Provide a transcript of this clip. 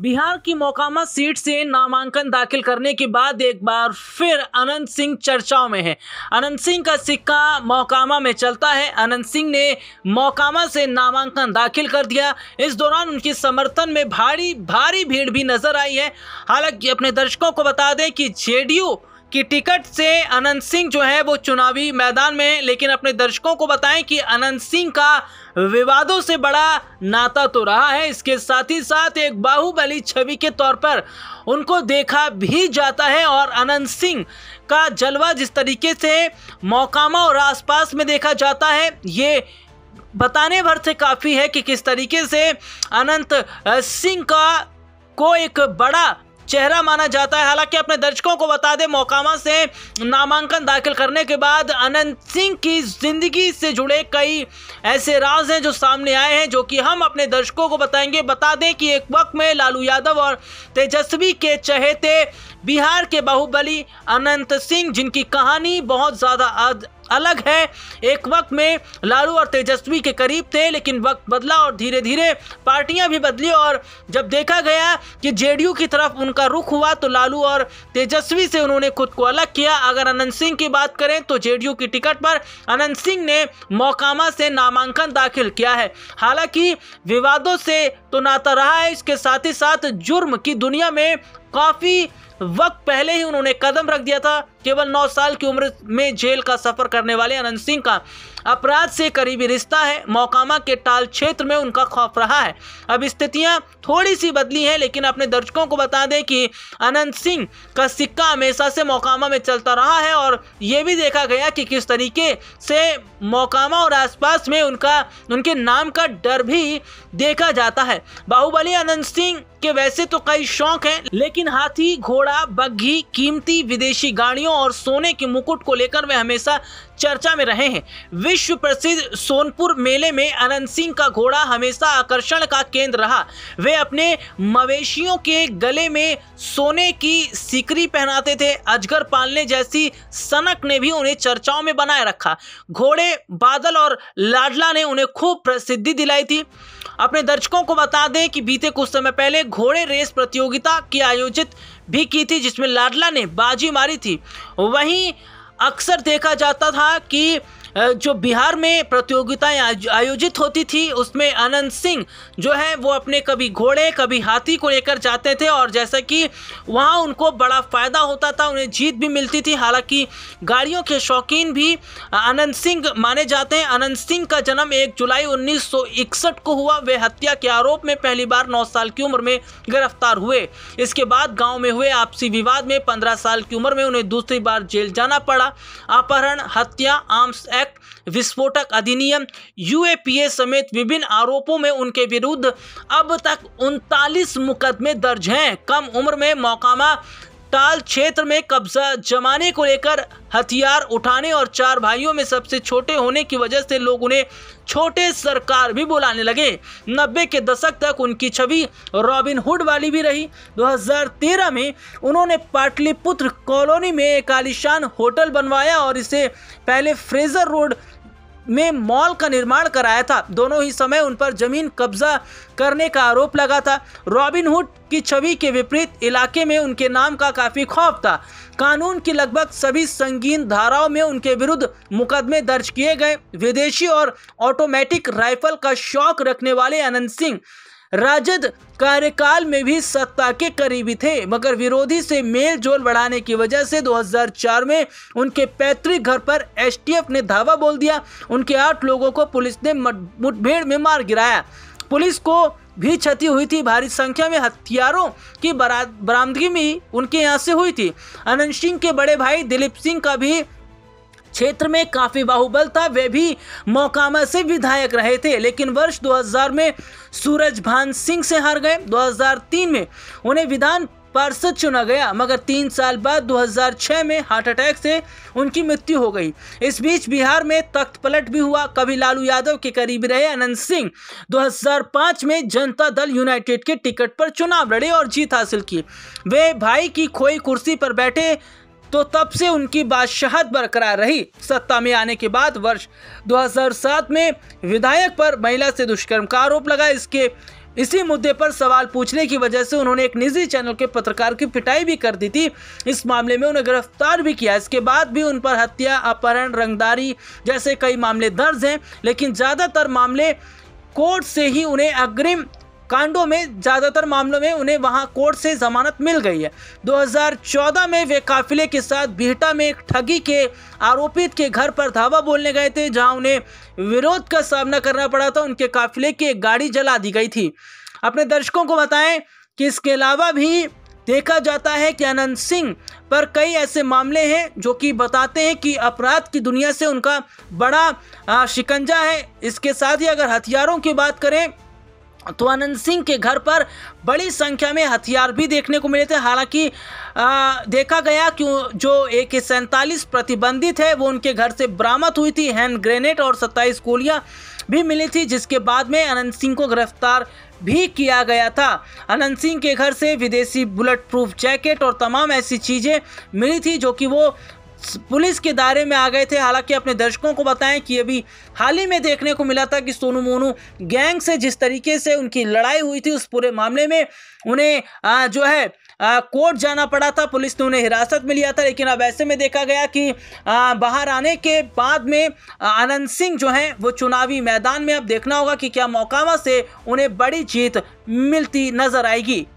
बिहार की मोकामा सीट से नामांकन दाखिल करने के बाद एक बार फिर अनंत सिंह चर्चाओं में है। अनंत सिंह का सिक्का मोकामा में चलता है। अनंत सिंह ने मोकामा से नामांकन दाखिल कर दिया। इस दौरान उनके समर्थन में भारी भीड़ भी नजर आई है। हालांकि अपने दर्शकों को बता दें कि जेडीयू की टिकट से अनंत सिंह जो है वो चुनावी मैदान में, लेकिन अपने दर्शकों को बताएं कि अनंत सिंह का विवादों से बड़ा नाता तो रहा है। इसके साथ ही साथ एक बाहुबली छवि के तौर पर उनको देखा भी जाता है और अनंत सिंह का जलवा जिस तरीके से मोकामा और आसपास में देखा जाता है, ये बताने भर से काफ़ी है कि किस तरीके से अनंत सिंह को एक बड़ा चेहरा माना जाता है। हालांकि अपने दर्शकों को बता दें, मोकामा से नामांकन दाखिल करने के बाद अनंत सिंह की जिंदगी से जुड़े कई ऐसे राज हैं जो सामने आए हैं, जो कि हम अपने दर्शकों को बताएंगे। बता दें कि एक वक्त में लालू यादव और तेजस्वी के चहेते बिहार के बाहुबली अनंत सिंह, जिनकी कहानी बहुत ज़्यादा अलग है, एक वक्त में लालू और तेजस्वी के करीब थे, लेकिन वक्त बदला और धीरे धीरे पार्टियां भी बदली और जब देखा गया कि जेडीयू की तरफ उनका रुख हुआ तो लालू और तेजस्वी से उन्होंने खुद को अलग किया। अगर अनंत सिंह की बात करें तो जेडीयू की टिकट पर अनंत सिंह ने मोकामा से नामांकन दाखिल किया है। हालांकि विवादों से तो नाता रहा है, इसके साथ ही साथ जुर्म की दुनिया में काफ़ी वक्त पहले ही उन्होंने कदम रख दिया था। केवल 9 साल की उम्र में जेल का सफर करने वाले अनंत सिंह का अपराध से करीबी रिश्ता है। मोकामा के टाल क्षेत्र में उनका खौफ रहा है। अब स्थितियां थोड़ी सी बदली हैं, लेकिन अपने दर्शकों को बता दें कि अनंत सिंह का सिक्का हमेशा से मोकामा में चलता रहा है और ये भी देखा गया कि किस तरीके से मोकामा और आसपास में उनके नाम का डर भी देखा जाता है। बाहुबली अनंत सिंह के वैसे तो कई शौक हैं, लेकिन हाथी, घोड़ा, बग्घी, कीमती विदेशी गाड़ियों और सोने के मुकुट को लेकर वे हमेशा चर्चा में रहे हैं। विश्व प्रसिद्ध सोनपुर मेले में अनंत सिंह का घोड़ा हमेशा आकर्षण का केंद्र रहा। वे अपने मवेशियों के गले में सोने की सिकरी पहनाते थे। अजगर पालने जैसी सनक ने भी उन्हें चर्चाओं में बनाए रखा। घोड़े बादल और लाडला ने उन्हें खूब प्रसिद्धि दिलाई थी। अपने दर्शकों को बता दें कि बीते कुछ समय पहले घोड़े रेस प्रतियोगिता की आयोजित भी की थी, जिसमें लाडला ने बाजी मारी थी। वहीं अक्सर देखा जाता था कि जो बिहार में प्रतियोगिताएं आयोजित होती थी उसमें अनंत सिंह जो है वो अपने कभी घोड़े कभी हाथी को लेकर जाते थे और जैसा कि वहां उनको बड़ा फ़ायदा होता था, उन्हें जीत भी मिलती थी। हालांकि गाड़ियों के शौकीन भी अनंत सिंह माने जाते हैं। अनंत सिंह का जन्म 1 जुलाई 1961 को हुआ। वे हत्या के आरोप में पहली बार 9 साल की उम्र में गिरफ्तार हुए। इसके बाद गाँव में हुए आपसी विवाद में 15 साल की उम्र में उन्हें दूसरी बार जेल जाना पड़ा। अपहरण, हत्या, आर्म्स एक्ट, विस्फोटक अधिनियम, यूएपीए समेत विभिन्न आरोपों में उनके विरुद्ध अब तक 39 मुकदमे दर्ज हैं। कम उम्र में मोकामा टाल क्षेत्र में कब्जा जमाने को लेकर हथियार उठाने और 4 भाइयों में सबसे छोटे होने की वजह से लोग उन्हें छोटे सरकार भी बुलाने लगे। 90 के दशक तक उनकी छवि रॉबिन हुड वाली भी रही। 2013 में उन्होंने पाटलिपुत्र कॉलोनी में एक आलीशान होटल बनवाया और इसे पहले फ्रेजर रोड में मॉल का निर्माण कराया था। दोनों ही समय उन पर जमीन कब्जा करने का आरोप लगा था। रॉबिन हुड की छवि के विपरीत इलाके में उनके नाम का काफ़ी खौफ था। कानून की लगभग सभी संगीन धाराओं में उनके विरुद्ध मुकदमे दर्ज किए गए। विदेशी और ऑटोमेटिक राइफल का शौक रखने वाले अनंत सिंह राजद कार्यकाल में भी सत्ता के करीबी थे, मगर विरोधी से मेल जोल बढ़ाने की वजह से 2004 में उनके पैतृक घर पर एसटीएफ ने धावा बोल दिया। उनके 8 लोगों को पुलिस ने मुठभेड़ में मार गिराया। पुलिस को भी क्षति हुई थी। भारी संख्या में हथियारों की बरामदगी भी उनके यहाँ से हुई थी। अनंत सिंह के बड़े भाई दिलीप सिंह का भी क्षेत्र में काफ़ी बाहुबल था। वे भी मोकामा से विधायक रहे थे, लेकिन वर्ष 2000 में सूरजभान सिंह से हार गए। 2003 में उन्हें विधान पार्षद चुना गया, मगर 3 साल बाद 2006 में हार्ट अटैक से उनकी मृत्यु हो गई। इस बीच बिहार में तख्त पलट भी हुआ। कभी लालू यादव के करीब रहे अनंत सिंह 2005 में जनता दल यूनाइटेड के टिकट पर चुनाव लड़े और जीत हासिल की। वे भाई की खोई कुर्सी पर बैठे तो तब से उनकी बादशाहत बरकरार रही। सत्ता में आने के बाद वर्ष 2007 में विधायक पर महिला से दुष्कर्म का आरोप लगा। इसके इसी मुद्दे पर सवाल पूछने की वजह से उन्होंने एक निजी चैनल के पत्रकार की पिटाई भी कर दी थी। इस मामले में उन्हें गिरफ्तार भी किया। इसके बाद भी उन पर हत्या, अपहरण, रंगदारी जैसे कई मामले दर्ज हैं, लेकिन ज़्यादातर मामले कोर्ट से ही उन्हें अग्रिम कांडों में ज़्यादातर मामलों में उन्हें वहां कोर्ट से जमानत मिल गई है। 2014 में वे काफिले के साथ बिहटा में एक ठगी के आरोपित के घर पर धावा बोलने गए थे, जहां उन्हें विरोध का सामना करना पड़ा था। उनके काफिले की एक गाड़ी जला दी गई थी। अपने दर्शकों को बताएं कि इसके अलावा भी देखा जाता है कि अनंत सिंह पर कई ऐसे मामले हैं जो कि बताते हैं कि अपराध की दुनिया से उनका बड़ा शिकंजा है। इसके साथ ही अगर हथियारों की बात करें तो अनंत सिंह के घर पर बड़ी संख्या में हथियार भी देखने को मिले थे। हालांकि देखा गया कि जो AK-47 प्रतिबंधित है वो उनके घर से बरामद हुई थी। हैंड ग्रेनेड और 27 गोलियां भी मिली थी, जिसके बाद में अनंत सिंह को गिरफ्तार भी किया गया था। अनंत सिंह के घर से विदेशी बुलेट प्रूफ जैकेट और तमाम ऐसी चीज़ें मिली थी जो कि वो पुलिस के दायरे में आ गए थे। हालांकि अपने दर्शकों को बताएं कि अभी हाल ही में देखने को मिला था कि सोनू मोनू गैंग से जिस तरीके से उनकी लड़ाई हुई थी, उस पूरे मामले में उन्हें जो है कोर्ट जाना पड़ा था। पुलिस ने उन्हें हिरासत में लिया था, लेकिन अब ऐसे में देखा गया कि बाहर आने के बाद में अनंत सिंह जो हैं वो चुनावी मैदान में अब देखना होगा कि क्या मोकामा से उन्हें बड़ी जीत मिलती नजर आएगी।